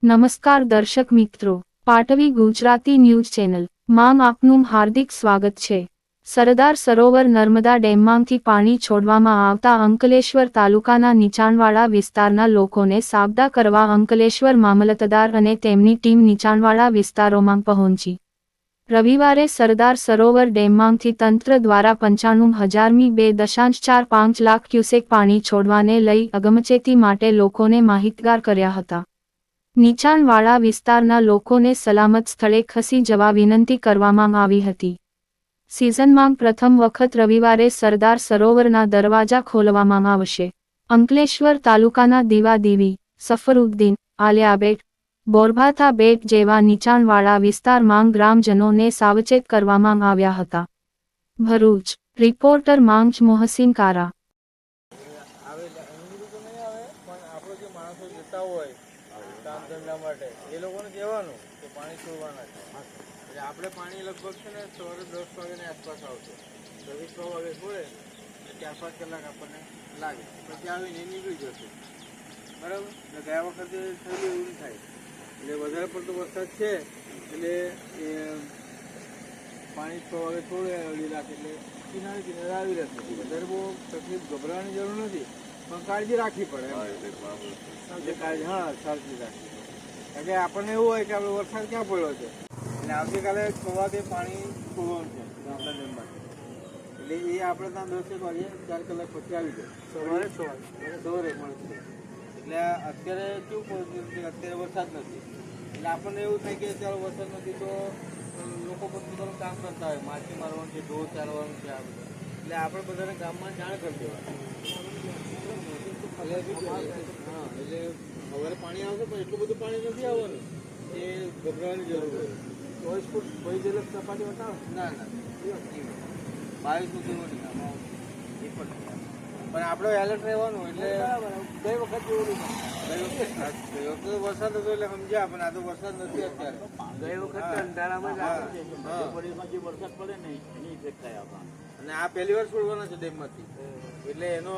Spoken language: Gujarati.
નમસ્કાર દર્શક મિત્રો, પાટવી ગુજરાતી ન્યૂઝ ચેનલ માં આપનું હાર્દિક સ્વાગત છે। સરદાર સરોવર નર્મદા ડેમમાંથી પાણી છોડવામાં આવતા અંકલેશ્વર તાલુકાના નીચાણવાળા વિસ્તારના લોકોને સાબદા કરવા અંકલેશ્વર મામલતદાર અને તેમની ટીમ નીચાણવાળા વિસ્તારોમાં પહોંચી। રવિવારે સરદાર સરોવર ડેમમાંથી તંત્ર દ્વારા 95,000મી 2.45 લાખ ક્યુસેક પાણી છોડવાને લઈ અગમચેતી માટે લોકોને માહિતગાર કર્યા હતા। નીચાણવાળા વિસ્તારના લોકોને સલામત સ્થળે ખસી જવા વિનંતી કરવામાં આવી હતી। સિઝનમાં પ્રથમ વખત રવિવારે સરદાર સરોવરના દરવાજા ખોલવામાં આવશે। અંકલેશ્વર તાલુકાના દીવાદીવી, સફરુદ્દીન, આલિયાબેટ, બોરભાથા બેટ જેવા નીચાણવાળા વિસ્તારમાં ગ્રામજનોને સાવચેત કરવામાં આવ્યા હતા। ભરૂચ, રિપોર્ટર માંગ મોહસિન કારા। કામ ધંધા માટે એ લોકોને કહેવાનું કે પાણી છોડવાના છે એટલે આપણે પાણી લગભગ છે ને સવારે 10 વાગ્યાની આસપાસ આવશે। 6 વાગે છોડે 4-5 કલાક આપણને લાગે, પછી આવીને નીકળી જશે, બરાબર। એટલે ગયા વખતે થયેલું એવું થાય એટલે વધારે પડતો વરસાદ છે એટલે એ પાણી 6 વાગે છોડે અડધી લાખ એટલે કિનારે કિનારે આવી રહેશે। વધારે બહુ તકલીફ ગભરાવાની જરૂર નથી, પણ કાળજી રાખવી પડે। કાળજી, હા, કાળજી રાખવી પડે, કારણ કે આપણને એવું હોય કે આપણે વરસાદ ક્યાં પડ્યો છે એટલે આવતીકાલે 6 વાગે પાણી છોડવાનું છે ગામડા ડેમમાંથી, એટલે એ આપણે ત્યાં 10 વાગે 4 કલાક પછી આવી જાય, સવારે 6 વાગે સવારે મળશે। એટલે અત્યારે કેવું પરિસ્થિતિ છે, અત્યારે વરસાદ નથી એટલે આપણને એવું થાય કે ચાલો વરસાદ નથી તો લોકો પોતાનું કામ કરતા હોય, માછી મારવાનું છે, ઢોર ચાલવાનું છે, આ બધું, એટલે આપણે બધાને ગામમાં જાણ કરી દેવાની। હા, એટલે સવારે પાણી આવશે પણ એટલું બધું પાણી નથી આવવાનું, એ ગભરાવાની જરૂર હોય। 24 ફૂટ ભય જેટલી સપાટી બતાવો, ના ના 22 સુધી નહીં, એ પણ આપણે એલર્ટ રહેવાનું। એટલે ગઈ વખત જેવું નહીં, ગઈ વખતે વરસાદ હતો એટલે સમજ્યા, પણ આ તો વરસાદ નથી અત્યારે। ગઈ વખત અંધારામાં જ વરસાદ પડે ને એની ઇફેક્ટ થાય આપણને, અને આ પહેલી વાર છોડવાના છે ડેમમાંથી એટલે એનો